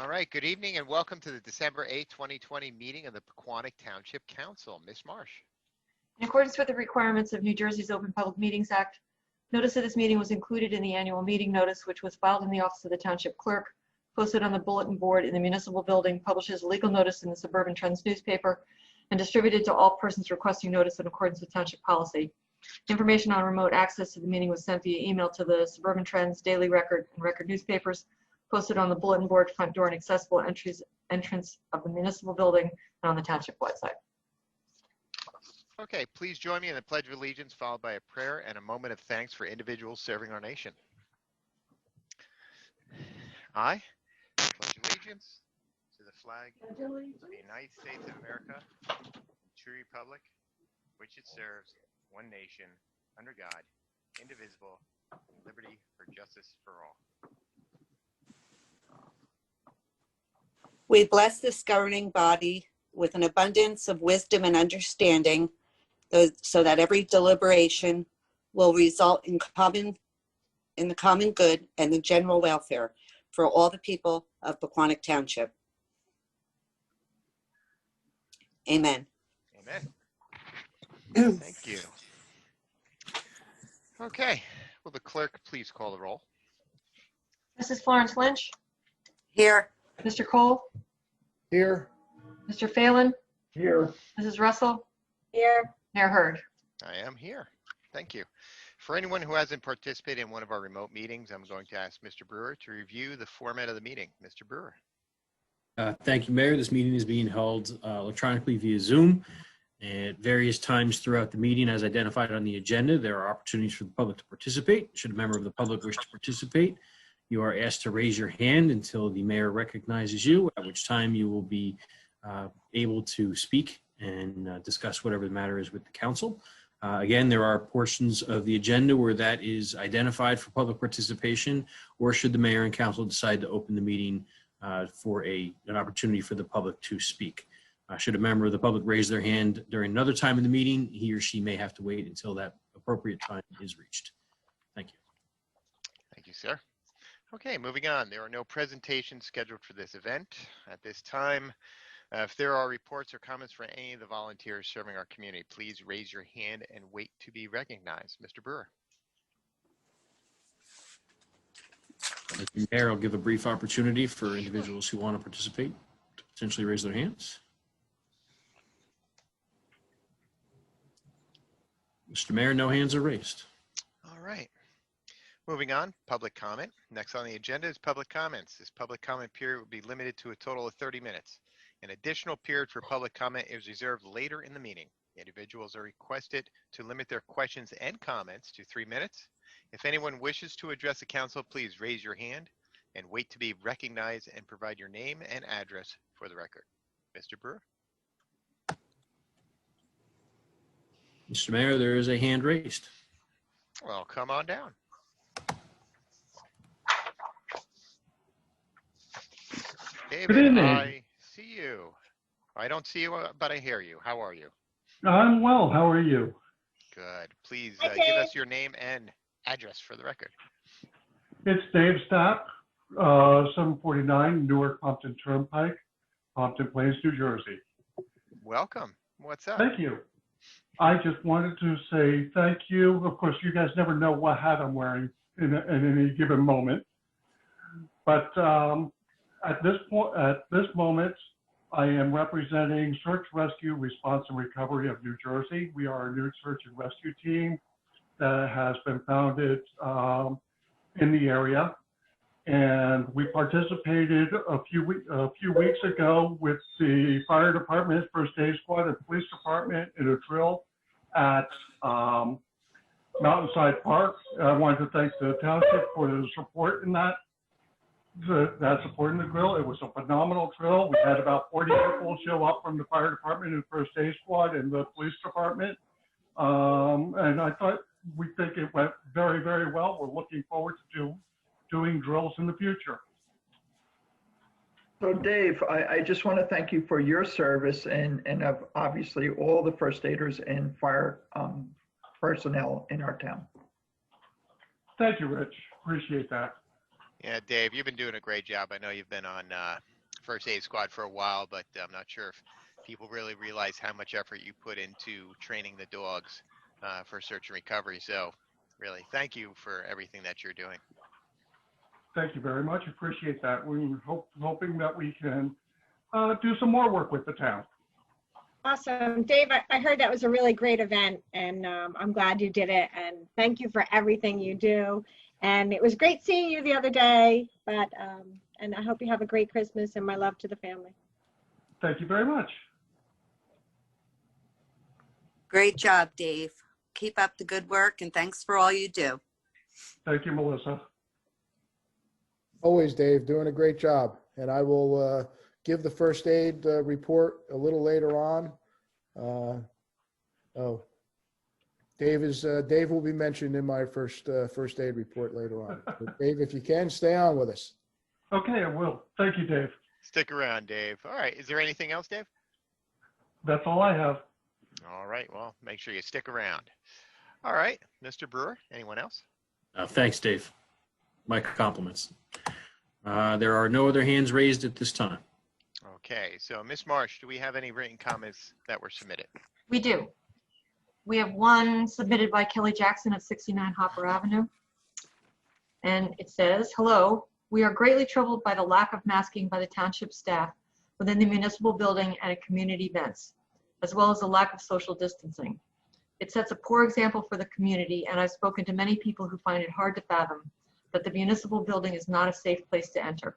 right, good evening and welcome to the December 8, 2020 meeting of the Pequannock Township Council. Ms. Marsh. In accordance with the requirements of New Jersey's Open Public Meetings Act, notice of this meeting was included in the annual meeting notice, which was filed in the office of the Township Clerk, posted on the bulletin board in the municipal building, publishes legal notice in the Suburban Trends newspaper, and distributed to all persons requesting notice in accordance with Township policy. Information on remote access to the meeting was sent via email to the Suburban Trends, Daily Record, and Record newspapers, posted on the bulletin board, front door, and accessible entrance of the municipal building and on the Township website. Okay, please join me in the Pledge of Allegiance, followed by a prayer and a moment of thanks for individuals serving our nation. I pledge allegiance to the flag of the United States of America, and true republic, which it serves, one nation, under God, indivisible, with liberty for justice for all. We bless this governing body with an abundance of wisdom and understanding, so that every deliberation will result in the common good and the general welfare for all the people of Pequannock Township. Amen. Amen. Thank you. Okay, will the clerk please call the roll? Mrs. Florence Lynch, Here. Mr. Cole, Here. Mr. Phelan, Here. Mrs. Russell, Here. Mayor Hurd. I am here. Thank you. For anyone who hasn't participated in one of our remote meetings, I'm going to ask Mr. Brewer to review the format of the meeting. Mr. Brewer. Thank you, Mayor. This meeting is being held electronically via Zoom at various times throughout the meeting. As identified on the agenda, there are opportunities for the public to participate. Should a member of the public wish to participate, you are asked to raise your hand until the mayor recognizes you, at which time you will be able to speak and discuss whatever the matter is with the council. Again, there are portions of the agenda where that is identified for public participation, or should the mayor and council decide to open the meeting for an opportunity for the public to speak. Should a member of the public raise their hand during another time in the meeting, he or she may have to wait until that appropriate time is reached. Thank you. Thank you, sir. Okay, moving on. There are no presentations scheduled for this event at this time. If there are reports or comments from any of the volunteers serving our community, please raise your hand and wait to be recognized. Mr. Brewer. The mayor will give a brief opportunity for individuals who want to participate to potentially raise their hands. Mr. Mayor, no hands are raised. All right. Moving on, public comment. Next on the agenda is public comments. This public comment period will be limited to a total of 30 minutes. An additional period for public comment is reserved later in the meeting. Individuals are requested to limit their questions and comments to 3 minutes. If anyone wishes to address the council, please raise your hand and wait to be recognized and provide your name and address for the record. Mr. Brewer. Mr. Mayor, there is a hand raised. Well, come on down. David, I see you. I don't see you, but I hear you. How are you? I'm well. How are you? Good. Please give us your name and address for the record. It's Dave Stapp, 749 Newark Pompton Turnpike, Pompton Plains, New Jersey. Welcome. What's up? Thank you. I just wanted to say thank you. Of course, you guys never know what hat I'm wearing in any given moment. But at this moment, I am representing Search, Rescue, Response, and Recovery of New Jersey. We are a new search and rescue team that has been founded in the area. And we participated a few weeks ago with the fire department, first aid squad, and police department in a drill at Mountainside Park. I wanted to thank the township for the support in that support in the drill. It was a phenomenal drill. We had about 40 people show up from the fire department and first aid squad and the police department. And we think it went very, very well. We're looking forward to doing drills in the future. So Dave, I just want to thank you for your service and of obviously all the first aiders and fire personnel in our town. Thank you, Rich. Appreciate that. Yeah, Dave, you've been doing a great job. I know you've been on first aid squad for a while, but I'm not sure if people really realize how much effort you put into training the dogs for search and recovery. So really, thank you for everything that you're doing. Thank you very much. Appreciate that. We're hoping that we can do some more work with the town. Awesome. Dave, I heard that was a really great event, and I'm glad you did it. And thank you for everything you do. And it was great seeing you the other day, but and I hope you have a great Christmas, and my love to the family. Thank you very much. Great job, Dave. Keep up the good work, and thanks for all you do. Thank you, Melissa. Always, Dave, doing a great job. And I will give the first aid report a little later on. Dave will be mentioned in my first aid report later on. But Dave, if you can, stay on with us. Okay, I will. Thank you, Dave. Stick around, Dave. All right. Is there anything else, Dave? That's all I have. All right. Well, make sure you stick around. All right. Mr. Brewer, anyone else? Thanks, Dave. My compliments. There are no other hands raised at this time. Okay. So, Ms. Marsh, do we have any written comments that were submitted? We do. We have one submitted by Kelly Jackson at 69 Hopper Avenue. And it says, hello, we are greatly troubled by the lack of masking by the township staff within the municipal building and at community events, as well as the lack of social distancing. It sets a poor example for the community, and I've spoken to many people who find it hard to fathom that the municipal building is not a safe place to enter.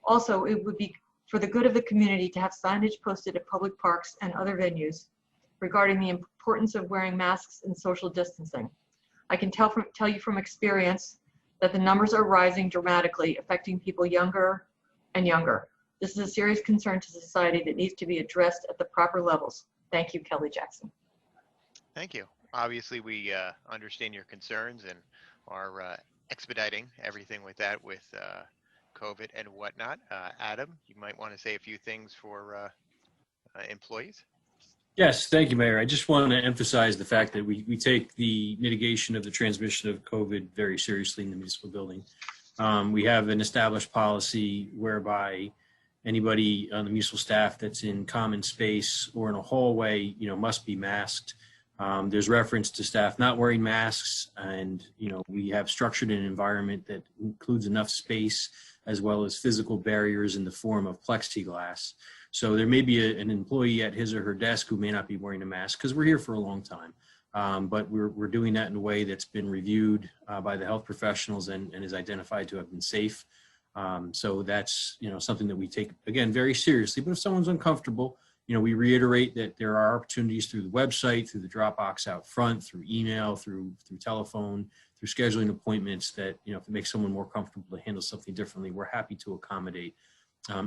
Also, it would be for the good of the community to have signage posted at public parks and other venues regarding the importance of wearing masks and social distancing. I can tell you from experience that the numbers are rising dramatically, affecting people younger and younger. This is a serious concern to society that needs to be addressed at the proper levels. Thank you, Kelly Jackson. Thank you. Obviously, we understand your concerns and are expediting everything with that with COVID and whatnot. Adam, you might want to say a few things for employees. Yes, thank you, Mayor. I just want to emphasize the fact that we take the mitigation of the transmission of COVID very seriously in the municipal building. We have an established policy whereby anybody on the municipal staff that's in common space or in a hallway, must be masked. There's reference to staff not wearing masks, and we have structured an environment that includes enough space as well as physical barriers in the form of plexiglass. So there may be an employee at his or her desk who may not be wearing a mask because we're here for a long time. But we're doing that in a way that's been reviewed by the health professionals and is identified to have been safe. So that's something that we take, again, very seriously. But if someone's uncomfortable, we reiterate that there are opportunities through the website, through the Dropbox out front, through email, through telephone, through scheduling appointments that, if it makes someone more comfortable to handle something differently, we're happy to accommodate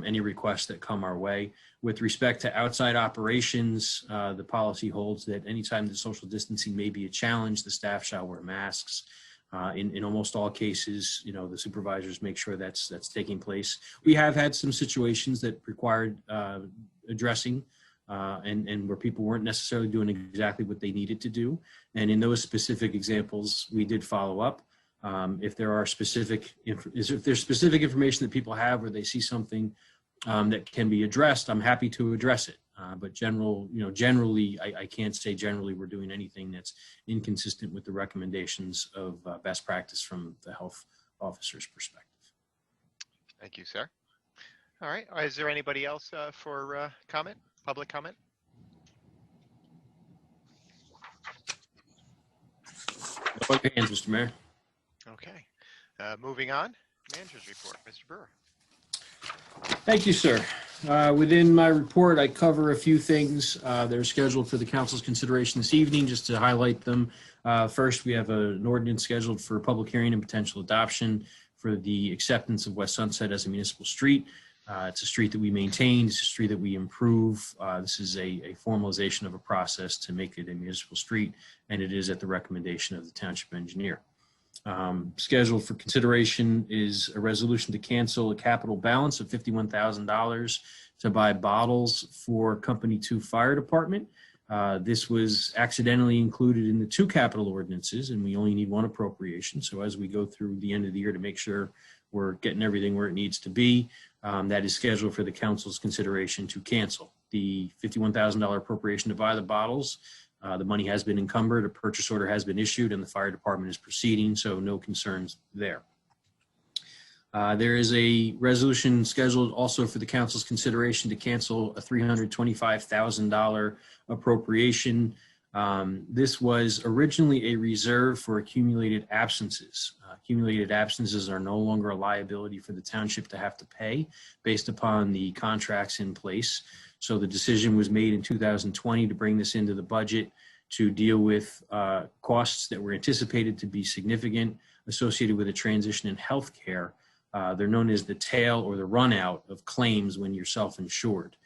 any requests that come our way. With respect to outside operations, the policy holds that anytime the social distancing may be a challenge, the staff shall wear masks. In almost all cases, the supervisors make sure that's taking place. We have had some situations that required addressing and where people weren't necessarily doing exactly what they needed to do. And in those specific examples, we did follow up. If there's specific information that people have or they see something that can be addressed, I'm happy to address it. But generally, I can't say generally we're doing anything that's inconsistent with the recommendations of best practice from the health officer's perspective. Thank you, sir. All right. Is there anybody else for comment, public comment? No other hands, Mr. Mayor. Okay. Moving on, manager's report, Mr. Brewer. Thank you, sir. Within my report, I cover a few things that are scheduled for the council's consideration this evening, just to highlight them. First, we have an ordinance scheduled for public hearing and potential adoption for the acceptance of West Sunset as a municipal street. It's a street that we maintain. It's a street that we improve. This is a formalization of a process to make it a municipal street, and it is at the recommendation of the township engineer. Scheduled for consideration is a resolution to cancel a capital balance of $51,000 to buy bottles for Company 2 Fire Department. This was accidentally included in the two capital ordinances, and we only need one appropriation. So as we go through the end of the year to make sure we're getting everything where it needs to be. That is scheduled for the council's consideration to cancel. The $51,000 appropriation to buy the bottles, the money has been encumbered, a purchase order has been issued, and the fire department is proceeding, so no concerns there. There is a resolution scheduled also for the council's consideration to cancel a $325,000 appropriation. This was originally a reserve for accumulated absences. Accumulated absences are no longer a liability for the township to have to pay based upon the contracts in place. So the decision was made in 2020 to bring this into the budget to deal with costs that were anticipated to be significant associated with a transition in healthcare. They're known as the tail or the run out of claims when you're self-insured.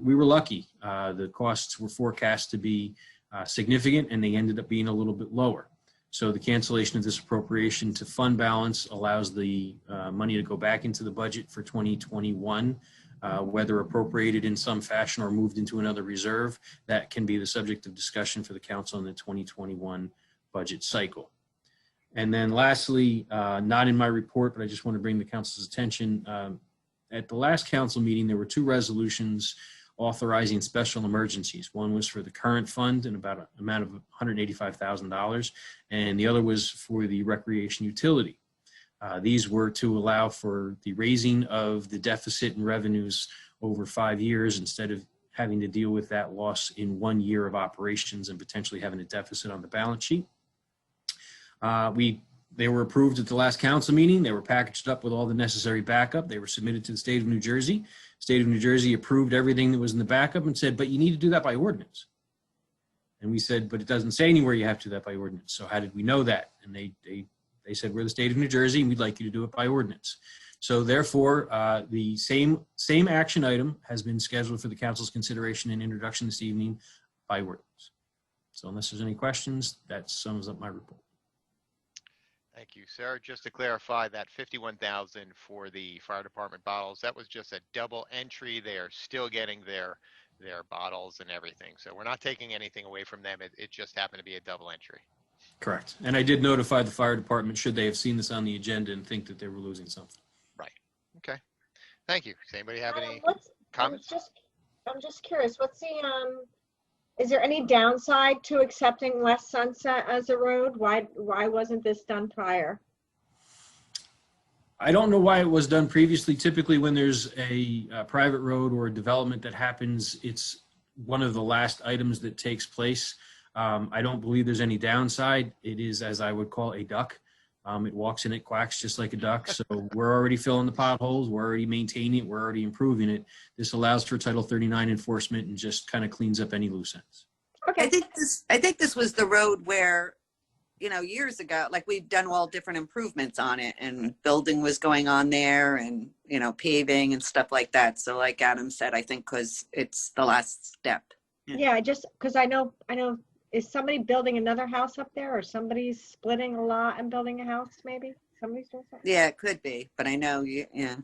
We were lucky. The costs were forecast to be significant, and they ended up being a little bit lower. So the cancellation of this appropriation to fund balance allows the money to go back into the budget for 2021, whether appropriated in some fashion or moved into another reserve. That can be the subject of discussion for the council in the 2021 budget cycle. And then lastly, not in my report, but I just want to bring the council's attention. At the last council meeting, there were two resolutions authorizing special emergencies. One was for the current fund and about an amount of $185,000, and the other was for the recreation utility. These were to allow for the raising of the deficit in revenues over 5 years instead of having to deal with that loss in 1 year of operations and potentially having a deficit on the balance sheet. They were approved at the last council meeting. They were packaged up with all the necessary backup. They were submitted to the state of New Jersey. State of New Jersey approved everything that was in the backup and said, but you need to do that by ordinance. And we said, but it doesn't say anywhere you have to do that by ordinance. So how did we know that? And they said, we're the state of New Jersey and we'd like you to do it by ordinance. So therefore, the same action item has been scheduled for the council's consideration and introduction this evening by ordinance. So unless there's any questions, that sums up my report. Thank you, Sarah. Just to clarify, that $51,000 for the fire department bottles, that was just a double entry. They are still getting their bottles and everything. So we're not taking anything away from them. It just happened to be a double entry. Correct. And I did notify the fire department should they have seen this on the agenda and think that they were losing something. Right. Okay. Thank you. Does anybody have any comments? I'm just curious. What's the is there any downside to accepting West Sunset as a road? Why wasn't this done prior? I don't know why it was done previously. Typically, when there's a private road or a development that happens, it's one of the last items that takes place. I don't believe there's any downside. It is, as I would call, a duck. It walks and it quacks just like a duck. So we're already filling the potholes. We're already maintaining it. We're already improving it. This allows for Title 39 enforcement and just kind of cleans up any loose ends. Okay. I think this was the road where, you know, years ago, like we've done all different improvements on it and building was going on there and, you know, paving and stuff like that. So like Adam said, I think because it's the last step. Yeah, just because I know, is somebody building another house up there or somebody's splitting a lot and building a house maybe? Somebody's doing something? Yeah, it could be, but I know, yeah.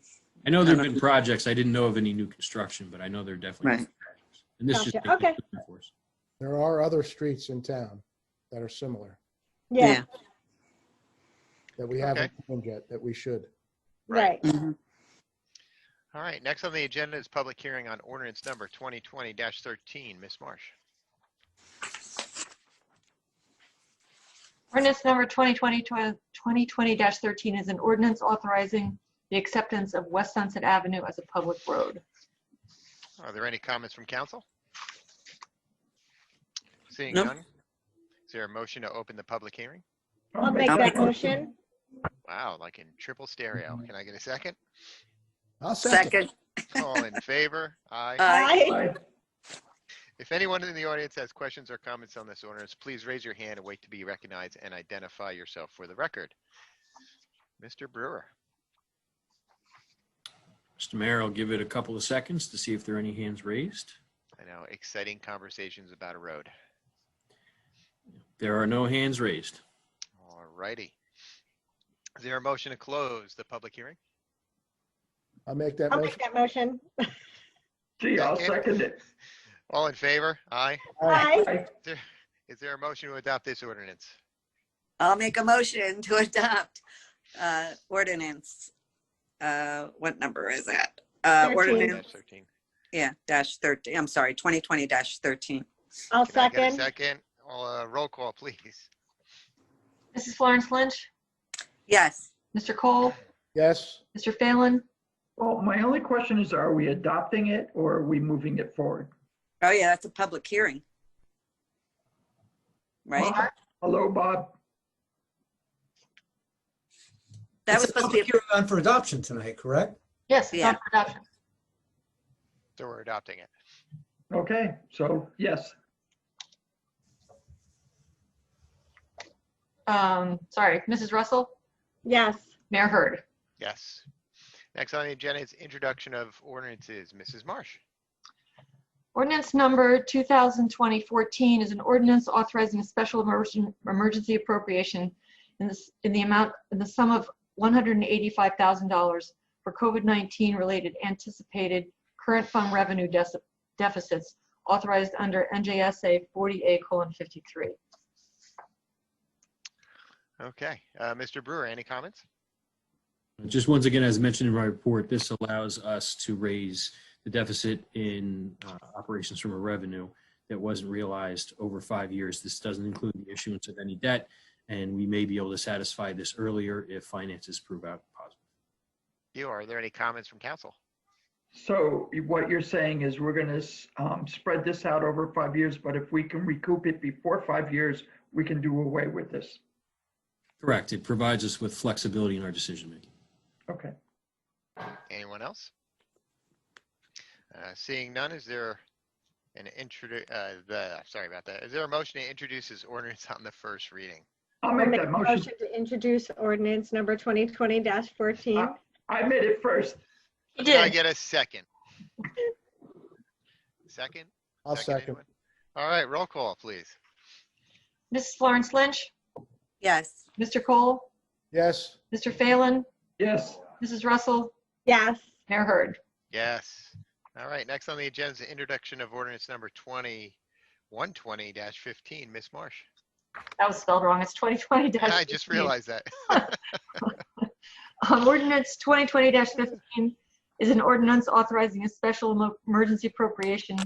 I know there have been projects. I didn't know of any new construction, but I know there definitely Right. been projects. And this Gotcha. just Okay. There are other streets in town that are similar Yeah, that we haven't named yet, that we should. right. Mhm. All right. Next on the agenda is public hearing on ordinance number 2020-13. Ms. Marsh. Ordinance number 2020-13 is an ordinance authorizing the acceptance of West Sunset Avenue as a public road. Are there any comments from council? Seeing Nope. none, is there a motion to open the public hearing? I'll make that motion. Wow, like in triple stereo. Can I get a second? I'll second. Second. All in favor? Aye. Aye. If anyone in the audience has questions or comments on this ordinance, please raise your hand and wait to be recognized and identify yourself for the record. Mr. Brewer. Mr. Mayor, I'll give it a couple of seconds to see if there are any hands raised. I know, exciting conversations about a road. There are no hands raised. All righty. Is there a motion to close the public hearing? I'll make that I'll motion. make that motion. Gee, I'll second it. All in favor? Aye. Aye. Is there a motion to adopt this ordinance? I'll make a motion to adopt ordinance what number is that? 13. Ordinance, 13. yeah, -13. I'm sorry, 2020-13. I'll Can I get a second. second? Roll call, please. Mrs. Florence Lynch, Yes. Mr. Cole, Yes, Mr. Phelan, Well, my only question is, are we adopting it or are we moving it forward? Oh, yeah, that's a public hearing. Right? Hello, Bob? That was It's a supposed to be, public hearing on for adoption tonight, correct? yes, it's on Yeah. for adoption. So we're adopting it. Okay, so yes. Sorry, Mrs. Russell, Yes. Mayor Hurd. Yes. Next on the agenda is introduction of ordinances. Mrs. Marsh. Ordinance number 2020-14 is an ordinance authorizing a special emergency appropriation in the sum of $185,000 for COVID-19 related anticipated current fund revenue deficits authorized under NJSA 40A:53. Okay. Mr. Brewer, any comments? Just once again, as mentioned in my report, this allows us to raise the deficit in operations from a revenue that wasn't realized over 5 years. This doesn't include the issuance of any debt, and we may be able to satisfy this earlier if finances prove out positive. Are there any comments from council? So what you're saying is we're going to spread this out over 5 years, but if we can recoup it before 5 years, we can do away with this. Correct. It provides us with flexibility in our decision making. Okay. Anyone else? Seeing none, is there sorry about that. Is there a motion to introduce this ordinance on the first reading? I'll I'll make make that a motion. motion to introduce ordinance number 2020-14. I made it first. He Can I did. get a second? Second? I'll second. Anyone? All right, roll call, please. Mrs. Florence Lynch, yes. Mr. Cole, Yes, Mr. Phelan, Yes. Mrs. Russell, Yes. Mayor Hurd. Yes. All right, next on the agenda is the introduction of ordinance number 2120-15. Ms. Marsh. That was spelled wrong. It's 2020-15. I just realized that. Ordinance 2020-15 is an ordinance authorizing a special emergency appropriation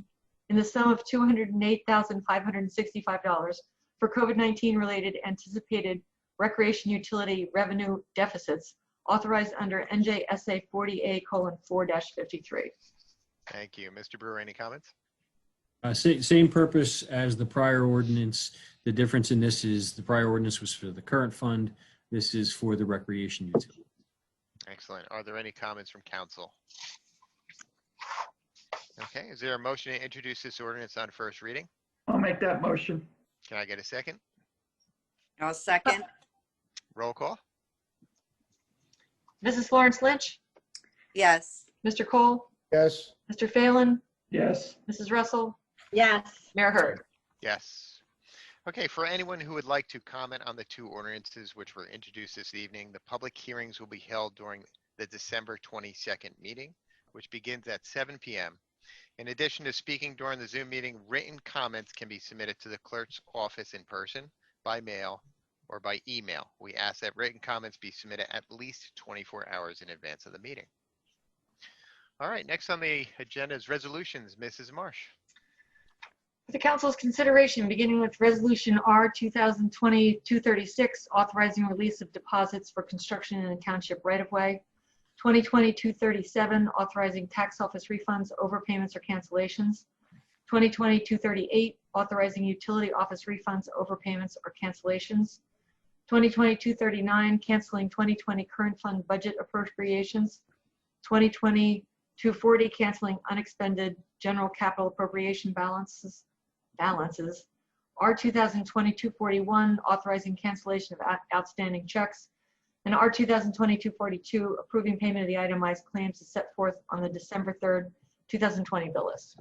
in the sum of $208,565 for COVID-19 related anticipated recreation utility revenue deficits authorized under NJSA 40A:4-53. Thank you. Mr. Brewer, any comments? Same purpose as the prior ordinance. The difference in this is the prior ordinance was for the current fund. This is for the recreation utility. Excellent. Are there any comments from council? Okay, is there a motion to introduce this ordinance on first reading? I'll make that motion. Can I get a second? I'll second. Roll call? Mrs. Florence Lynch, Yes. Mr. Cole, yes, Mr. Phelan, Yes. Mrs. Russell, Yes. Mayor Hurd. Yes. Okay, for anyone who would like to comment on the two ordinances which were introduced this evening, the public hearings will be held during the December 22nd meeting, which begins at 7 p.m. In addition to speaking during the Zoom meeting, written comments can be submitted to the clerk's office in person, by mail, or by email. We ask that written comments be submitted at least 24 hours in advance of the meeting. All right, next on the agenda is resolutions. Mrs. Marsh. For the council's consideration, beginning with Resolution R 2020-236, authorizing release of deposits for construction in the township right-of-way. 2020-237, authorizing tax office refunds, overpayments, or cancellations. 2020-238, authorizing utility office refunds, overpayments, or cancellations. 2020-239, canceling 2020 current fund budget appropriations. 2020-240, canceling unexpended general capital appropriation balances. R 2020-241, authorizing cancellation of outstanding checks. And R 2020-242, approving payment of the itemized claims as set forth on the December 3rd, 2020 bill list.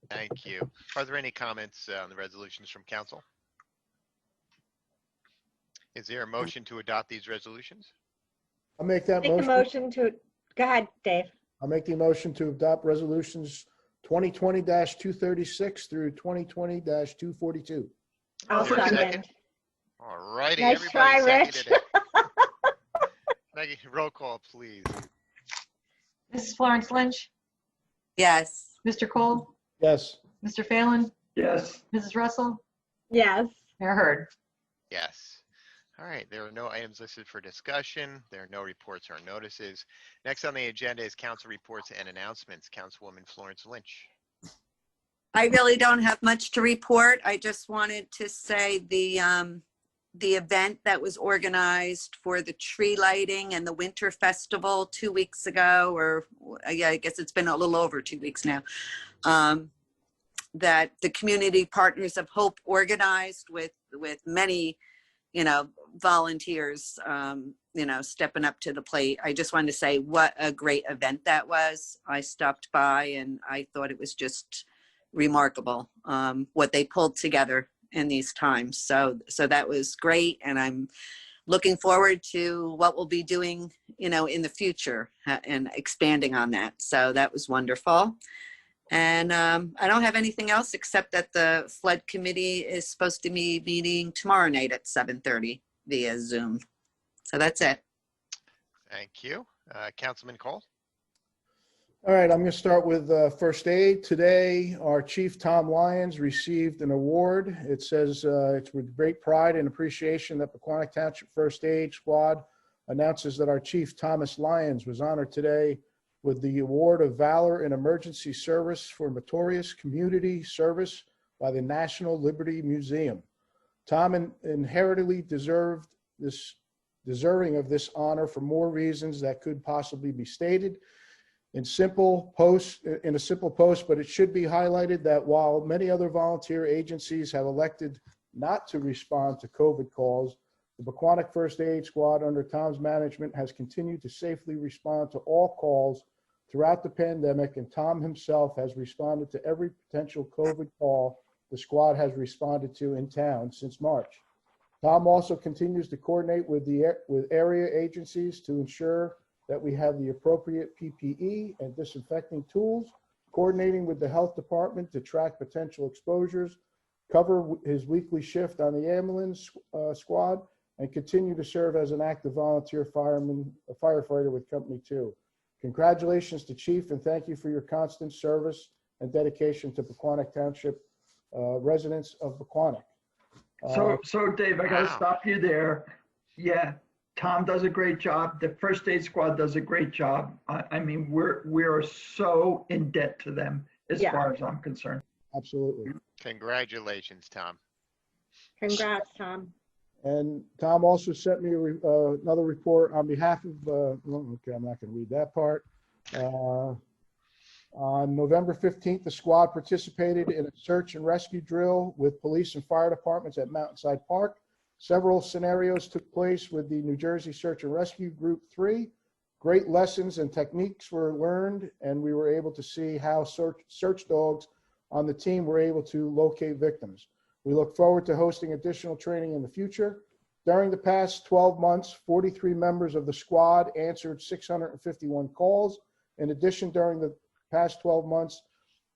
Thank you. Are there any comments on the resolutions from council? Is there a motion to adopt these resolutions? I'll make that Make the motion. motion to, go ahead, Dave. I'll make the motion to adopt resolutions 2020-236 through 2020-242. I'll Is there a second. All righty, Nice try, everybody Rich. seconded it. Maggie, roll call, please. Mrs. Florence Lynch, Yes. Mr. Cole, Yes. Mr. Phelan, Yes. Mrs. Russell, Yes. Mayor Hurd. Yes. All right, there are no items listed for discussion. There are no reports or notices. Next on the agenda is council reports and announcements. Councilwoman Florence Lynch. I really don't have much to report. I just wanted to say the event that was organized for the tree lighting and the winter festival 2 weeks ago, or yeah, I guess it's been a little over 2 weeks now, that the Community Partners of Hope organized with many, volunteers, stepping up to the plate. I just wanted to say what a great event that was. I stopped by and I thought it was just remarkable, what they pulled together in these times. So that was great. And I'm looking forward to what we'll be doing, in the future and expanding on that. So that was wonderful. And I don't have anything else except that the flood committee is supposed to be meeting tomorrow night at 7:30 via Zoom. So that's it. Thank you. Councilman Cole. All right, I'm going to start with first aid. Today, our Chief Tom Lyons received an award. It says it's with great pride and appreciation that Pequannock Township First Aid Squad announces that our Chief Thomas Lyons was honored today with the Award of Valor in Emergency Service for Meritorious Community Service by the National Liberty Museum. Tom inherently deserving of this honor for more reasons that could possibly be stated in a simple post, but it should be highlighted that while many other volunteer agencies have elected not to respond to COVID calls, the Pequannock First Aid Squad under Tom's management has continued to safely respond to all calls throughout the pandemic, and Tom himself has responded to every potential COVID call the squad has responded to in town since March. Tom also continues to coordinate with area agencies to ensure that we have the appropriate PPE and disinfecting tools, coordinating with the health department to track potential exposures, cover his weekly shift on the ambulance squad, and continue to serve as an active volunteer firefighter with Company 2. Congratulations to Chief, and thank you for your constant service and dedication to Pequannock Township residents of Pequannock. So Dave, I gotta Wow. stop you there. Yeah, Tom does a great job. The first aid squad does a great job. I mean, we are so in debt to them as Yeah. far as I'm concerned. Absolutely. Congratulations, Tom. Congrats, Tom. And Tom also sent me another report on behalf of, okay, I'm not going to read that part. On November 15th, the squad participated in a search and rescue drill with police and fire departments at Mountainside Park. Several scenarios took place with the New Jersey Search and Rescue Group 3. Great lessons and techniques were learned, and we were able to see how search dogs on the team were able to locate victims. We look forward to hosting additional training in the future. During the past 12 months, 43 members of the squad answered 651 calls. In addition, during the past 12 months,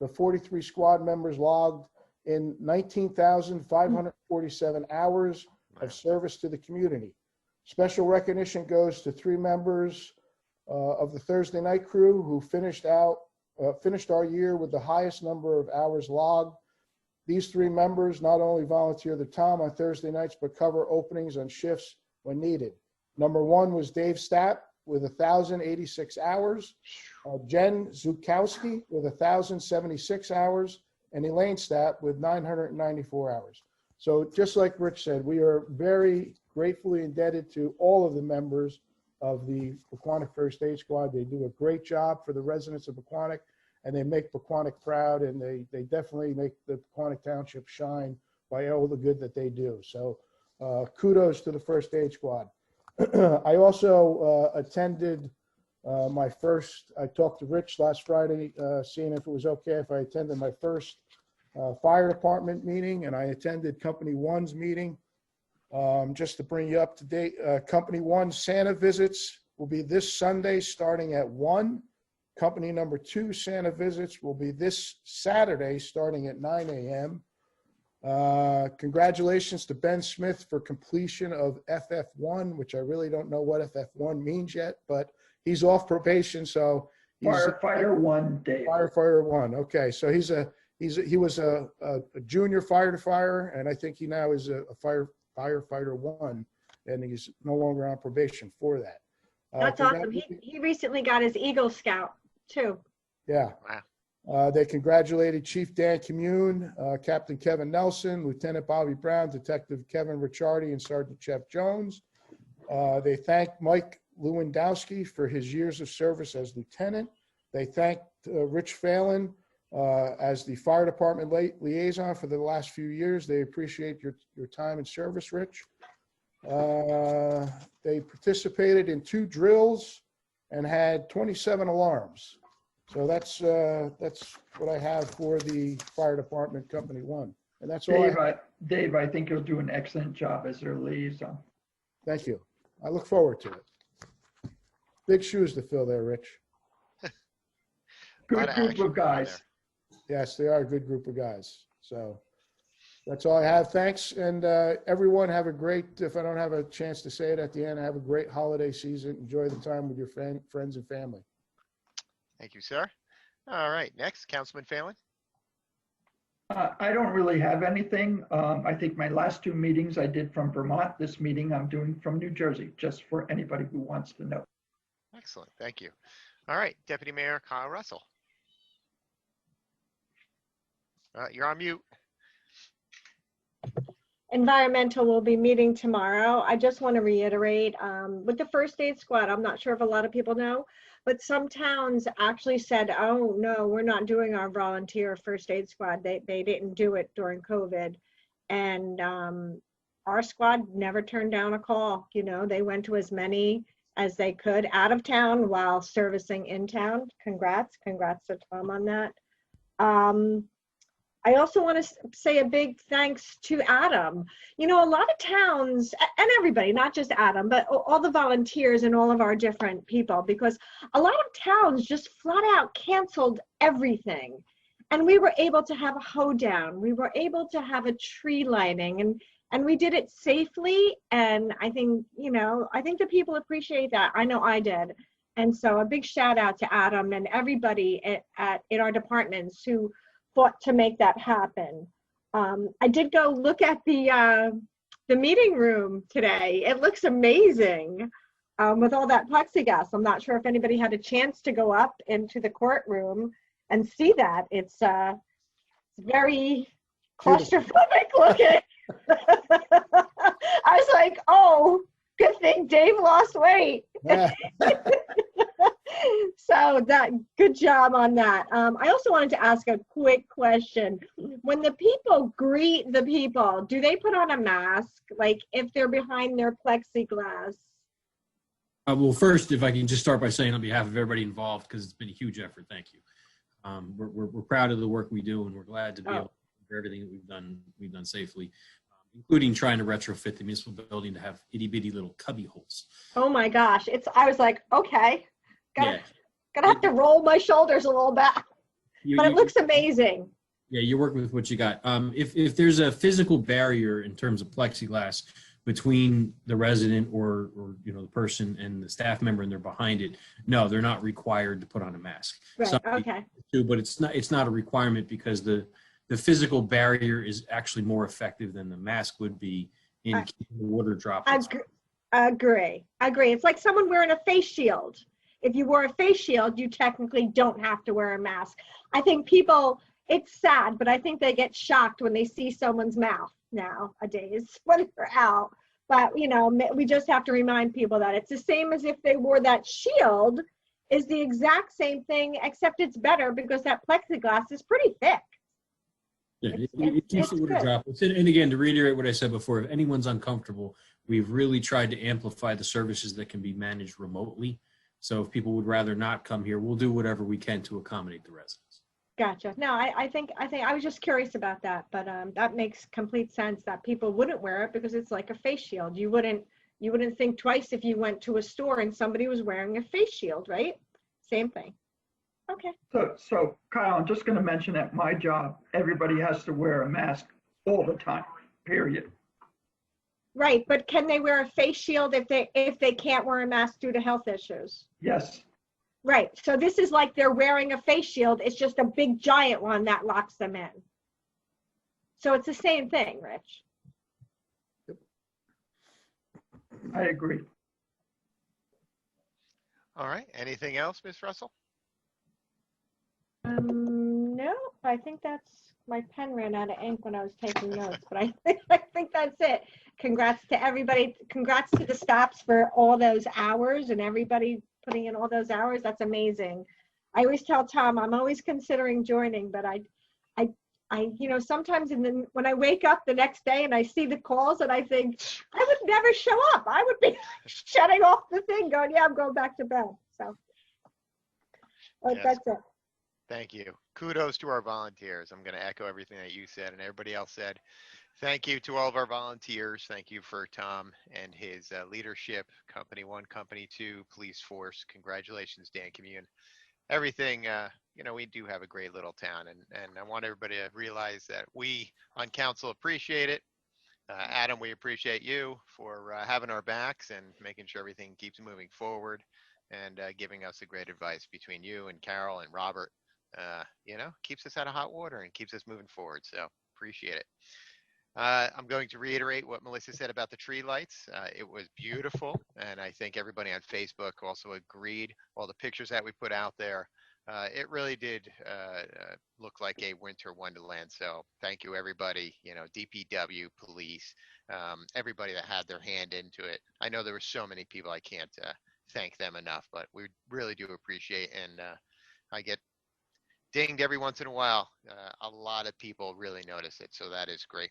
the 43 squad members logged in 19,547 hours of service to the community. Special recognition goes to 3 members of the Thursday night crew who finished our year with the highest number of hours logged. These 3 members not only volunteer the Tom on Thursday nights, but cover openings on shifts when needed. Number 1 was Dave Stapp with 1,086 hours, Jen Zukowski with 1,076 hours, and Elaine Stapp with 994 hours. So just like Rich said, we are very gratefully indebted to all of the members of the Pequannock First Aid Squad. They do a great job for the residents of Pequannock, and they make Pequannock proud, and they definitely make the Pequannock Township shine by all the good that they do. So kudos to the First Aid Squad. I also attended I talked to Rich last Friday, seeing if it was okay if I attended my first fire department meeting, and I attended Company 1's meeting. Just to bring you up to date, Company 1 Santa visits will be this Sunday starting at 1. Company number 2 Santa visits will be this Saturday starting at 9 a.m. Congratulations to Ben Smith for completion of FF1, which I really don't know what FF1 means yet, but he's off probation, so He's Firefighter 1, Dave. Firefighter 1. Okay, so he was a junior firefighter, and I think he now is a firefighter 1, and he's no longer on probation for that. That's awesome. He recently got his Eagle Scout too. Yeah. Wow. They congratulated Chief Dan Commune, Captain Kevin Nelson, Lieutenant Bobby Brown, Detective Kevin Ricciardi, and Sergeant Jeff Jones. They thanked Mike Lewandowski for his years of service as lieutenant. They thanked Rich Phelan as the fire department liaison for the last few years. They appreciate your time and service, Rich. They participated in 2 drills and had 27 alarms. So that's what I have for the fire department, Company 1. And that's all. Dave, I think you'll do an excellent job as their liaison. Thank you. I look forward to it. Big shoes to fill there, Rich. Good group of guys. Yes, they are a good group of guys. So that's all I have. Thanks. And everyone have a great, if I don't have a chance to say it at the end, have a great holiday season. Enjoy the time with your friends and family. Thank you, sir. All right, next, Councilman Phelan. I don't really have anything. I think my last 2 meetings I did from Vermont. This meeting I'm doing from New Jersey, just for anybody who wants to know. Excellent, thank you. All right, Deputy Mayor Kyle Russell. You're on mute. Environmental will be meeting tomorrow. I just want to reiterate with the first aid squad, I'm not sure if a lot of people know, but some towns actually said, oh no, we're not doing our volunteer first aid squad. They didn't do it during COVID. And our squad never turned down a call. You know, they went to as many as they could out of town while servicing in town. Congrats to Tom on that. I also want to say a big thanks to Adam. You know, a lot of towns, and everybody, not just Adam, but all the volunteers and all of our different people, because a lot of towns just flat out canceled everything. And we were able to have a hoedown. We were able to have a tree lighting, and we did it safely. And I think, you know, I think the people appreciate that. I know I did. And so a big shout out to Adam and everybody in our departments who fought to make that happen. I did go look at the meeting room today. It looks amazing with all that plexiglass. I'm not sure if anybody had a chance to go up into the courtroom and see that. It's very claustrophobic looking. I was like, oh, good thing Dave lost weight. Yeah. So good job on that. I also wanted to ask a quick question. When the people greet the people, do they put on a mask? Like if they're behind their plexiglass? Well, first, if I can just start by saying on behalf of everybody involved, because it's been a huge effort, thank you. We're proud of the work we do, and we're glad to be able to do everything that we've done safely, including trying to retrofit the municipal building to have itty bitty little cubby holes. Oh my gosh! I was like, okay. Gonna have to roll my shoulders a little back, but it looks amazing. Yeah, you work with what you got. If there's a physical barrier in terms of plexiglass between the resident or you know the person and the staff member, and they're behind it, no, they're not required to put on a mask. Right. Some Okay. do, but it's not a requirement because the physical barrier is actually more effective than the mask would be in keeping the water droplets. Agree. It's like someone wearing a face shield. If you wear a face shield, you technically don't have to wear a mask. I think people, it's sad, but I think they get shocked when they see someone's mouth nowadays when they're out. But, you know, we just have to remind people that it's the same as if they wore that shield, is the exact same thing, except it's better because that plexiglass is pretty thick. Yeah, it keeps the water droplets. And again, to reiterate what I said before, if anyone's uncomfortable, we've really tried to amplify the services that can be managed remotely. So if people would rather not come here, we'll do whatever we can to accommodate the residents. Gotcha. No, I think I was just curious about that, but that makes complete sense that people wouldn't wear it because it's like a face shield. You wouldn't think twice if you went to a store and somebody was wearing a face shield, right? Same thing. Okay. So Kyle, I'm just going to mention at my job, everybody has to wear a mask all the time, period. Right, but can they wear a face shield if they can't wear a mask due to health issues? Yes. Right. So this is like they're wearing a face shield. It's just a big giant one that locks them in. So it's the same thing, Rich. I agree. All right. Anything else, Ms. Russell? No, I think that's, my pen ran out of ink when I was taking notes, but I think that's it. Congrats to everybody. Congrats to the stops for all those hours and everybody putting in all those hours. That's amazing. I always tell Tom, I'm always considering joining, but I sometimes when I wake up the next day and I see the calls and I think I would never show up. I would be shutting off the thing going, yeah, I'm going back to bed. So Yes. that's it. Thank you. Kudos to our volunteers. I'm going to echo everything that you said and everybody else said. Thank you to all of our volunteers. Thank you for Tom and his leadership, Company 1, Company 2, Police Force. Congratulations, Dan Commune. Everything, we do have a great little town, and I want everybody to realize that we on council appreciate it. Adam, we appreciate you for having our backs and making sure everything keeps moving forward and giving us the great advice between you and Carol and Robert. Keeps us out of hot water and keeps us moving forward. So appreciate it. I'm going to reiterate what Melissa said about the tree lights. It was beautiful, and I think everybody on Facebook also agreed. All the pictures that we put out there, it really did look like a winter wonderland. So thank you, everybody. DPW, police, everybody that had their hand into it. I know there were so many people. I can't thank them enough, but we really do appreciate. And I get dinged every once in a while. A lot of people really notice it, so that is great.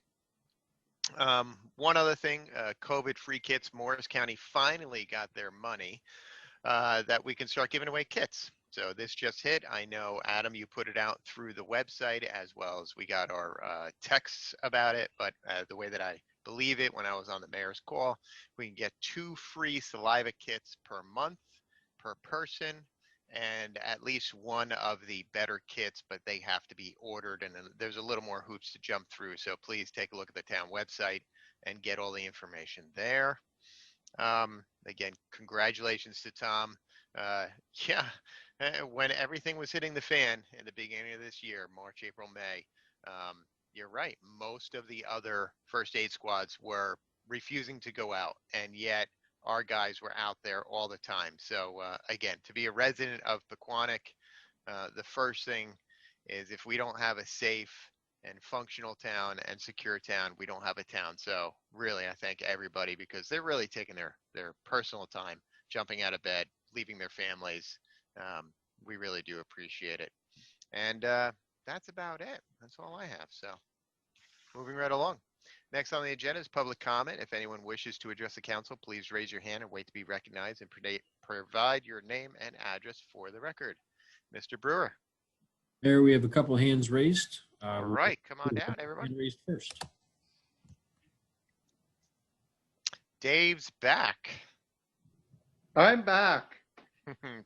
One other thing, COVID-free kits. Morris County finally got their money that we can start giving away kits. So this just hit. I know, Adam, you put it out through the website as well as we got our texts about it. But the way that I believe it, when I was on the mayor's call, we can get 2 free saliva kits per month per person, and at least one of the better kits, but they have to be ordered, and there's a little more hoops to jump through. So please take a look at the town website and get all the information there. Again, congratulations to Tom. When everything was hitting the fan in the beginning of this year, March, April, May, you're right. Most of the other first aid squads were refusing to go out, and yet our guys were out there all the time. So again, to be a resident of Pequannock, the first thing is if we don't have a safe and functional town and secure town, we don't have a town. So really, I thank everybody because they're really taking their personal time, jumping out of bed, leaving their families. We really do appreciate it. And that's about it. That's all I have. So moving right along. Next on the agenda is public comment. If anyone wishes to address the council, please raise your hand and wait to be recognized and provide your name and address for the record. Mr. Brewer. Mayor, we have a couple of hands raised. All right, come on down, everyone. Hand raised first. Dave's back. I'm back.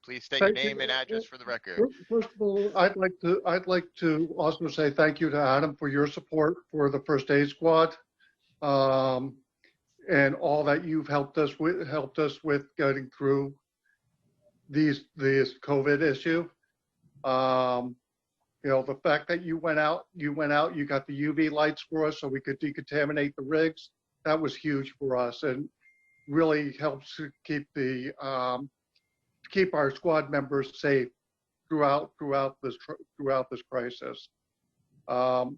Please state your name and address for the record. First of all, I'd like to also say thank you to Adam for your support for the first aid squad, and all that you've helped us with getting through this COVID issue. The fact that you went out, you got the UV lights for us so we could decontaminate the rigs. That was huge for us and really helps to keep our squad members safe throughout this crisis. I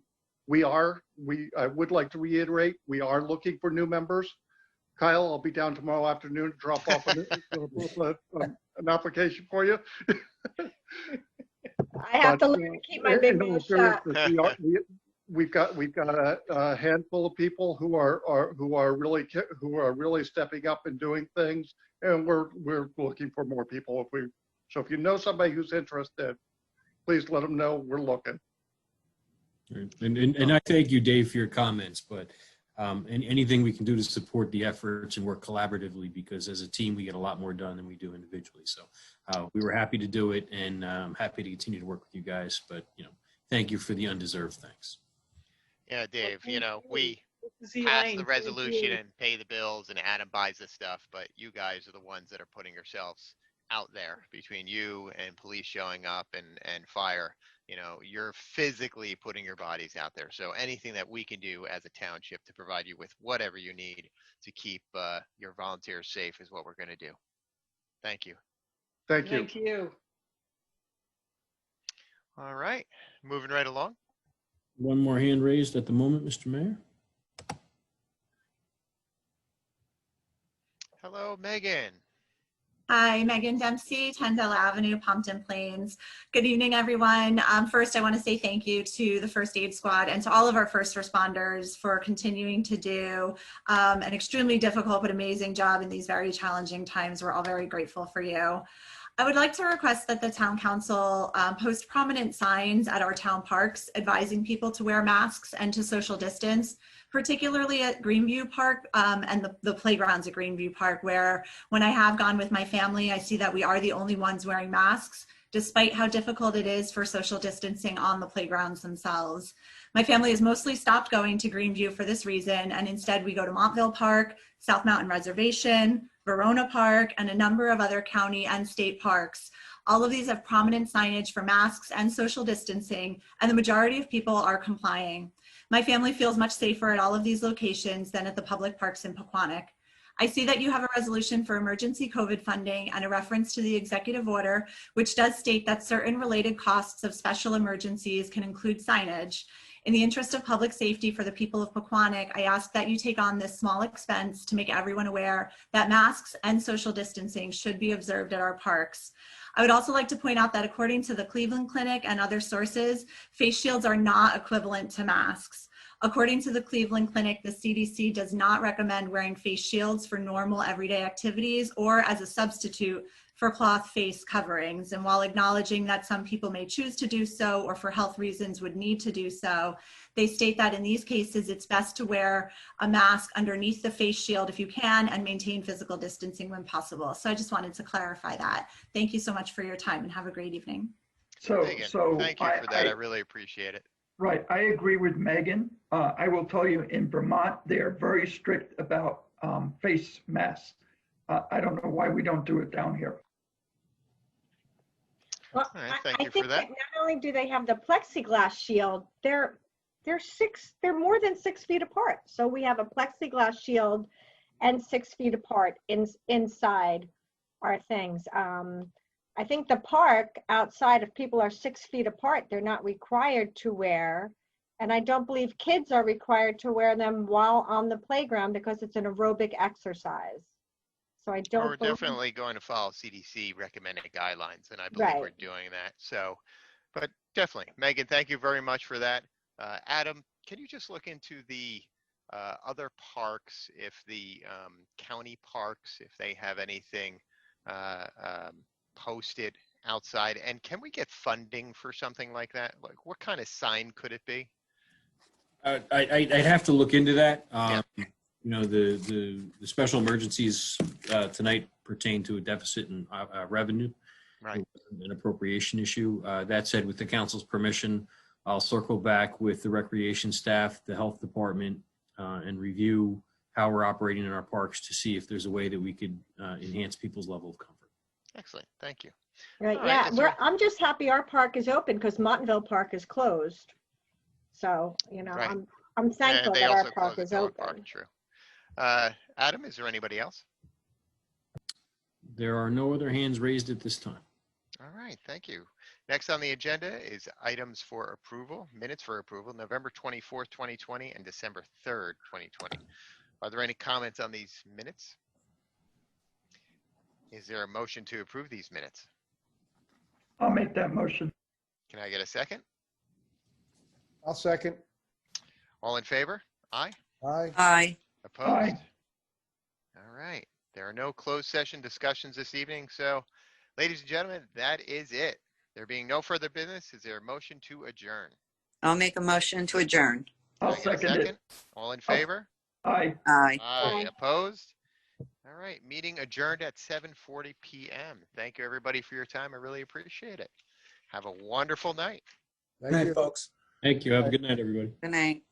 would like to reiterate, we are looking for new members. Kyle, I'll be down tomorrow afternoon to drop off an application for you. I have to learn to keep my big mouth shut. We've got a handful of people who are really stepping up and doing things, and we're looking for more people. So if you know somebody who's interested, please let them know we're looking. And I thank you, Dave, for your comments, but and anything we can do to support the efforts and work collaboratively, because as a team we get a lot more done than we do individually. So we were happy to do it, and I'm happy to continue to work with you guys. But thank you for the undeserved thanks. Yeah, Dave. We pass the resolution and pay the bills, and Adam buys the stuff, but you guys are the ones that are putting yourselves out there between you and police showing up and fire. You know, you're physically putting your bodies out there. So anything that we can do as a township to provide you with whatever you need to keep your volunteers safe is what we're going to do. Thank you. Thank you. Thank you. All right, moving right along. One more hand raised at the moment, Mr. Mayor. Hello, Megan. Hi, Megan Dempsey, 10 Della Avenue, Pompton Plains. Good evening, everyone. First, I want to say thank you to the First Aid Squad and to all of our first responders for continuing to do an extremely difficult but amazing job in these very challenging times. We're all very grateful for you. I would like to request that the town council post prominent signs at our town parks advising people to wear masks and to social distance, particularly at Greenview Park and the playgrounds at Greenview Park, where when I have gone with my family, I see that we are the only ones wearing masks, despite how difficult it is for social distancing on the playgrounds themselves. My family has mostly stopped going to Greenview for this reason, and instead we go to Montville Park, South Mountain Reservation, Verona Park, and a number of other county and state parks. All of these have prominent signage for masks and social distancing, and the majority of people are complying. My family feels much safer at all of these locations than at the public parks in Pequannock. I see that you have a resolution for emergency COVID funding and a reference to the executive order, which does state that certain related costs of special emergencies can include signage. In the interest of public safety for the people of Pequannock, I ask that you take on this small expense to make everyone aware that masks and social distancing should be observed at our parks. I would also like to point out that according to the Cleveland Clinic and other sources, face shields are not equivalent to masks. According to the Cleveland Clinic, the CDC does not recommend wearing face shields for normal everyday activities or as a substitute for cloth face coverings. And while acknowledging that some people may choose to do so or for health reasons would need to do so, they state that in these cases, it's best to wear a mask underneath the face shield if you can and maintain physical distancing when possible. So I just wanted to clarify that. Thank you so much for your time and have a great evening. Megan, thank you for that. I really appreciate it. Right, I agree with Megan. I will tell you, in Vermont, they are very strict about face masks. I don't know why we don't do it down here. Well, All right, thank I you think for that. that not only do they have the plexiglass shield, they're more than 6 feet apart. So we have a plexiglass shield and 6 feet apart inside our things. I think the park outside, if people are 6 feet apart, they're not required to wear. And I don't believe kids are required to wear them while on the playground because it's an aerobic exercise. So I don't We're believe- definitely going to follow CDC recommended guidelines, and I believe we're Right. doing that. So, but definitely, Megan, thank you very much for that. Adam, can you just look into the other parks, if the county parks, if they have anything posted outside, and can we get funding for something like that? Like, what kind of sign could it be? I'd have to look into that. Yeah. You know, the special emergencies tonight pertain to a deficit in revenue, Right. an appropriation issue. That said, with the council's permission, I'll circle back with the recreation staff, the health department, and review how we're operating in our parks to see if there's a way that we could enhance people's level of comfort. Excellent. Thank you. Right, All right, yeah, is there- I'm just happy our park is open because Montville Park is closed. So, you know, Right. I'm thankful And they that also our park closed is the dog open. park, true. Adam, is there anybody else? There are no other hands raised at this time. All right, thank you. Next on the agenda is items for approval, minutes for approval, November 24th, 2020 and December 3rd, 2020. Are there any comments on these minutes? Is there a motion to approve these minutes? I'll make that motion. Can I get a second? I'll second. All in favor? Aye. Aye. Aye. Opposed? Aye. All right. There are no closed session discussions this evening. So, ladies and gentlemen, that is it. There being no further business, is there a motion to adjourn? I'll make a motion to adjourn. Can I'll I get a second it. All in favor? Aye. Aye. Aye. Opposed? All right. Meeting adjourned at 7:40 p.m. Thank you, everybody, for your time. I really appreciate it. Have a wonderful night. Thank Good you. night, folks. Thank you. Have a good night, everybody. Good night.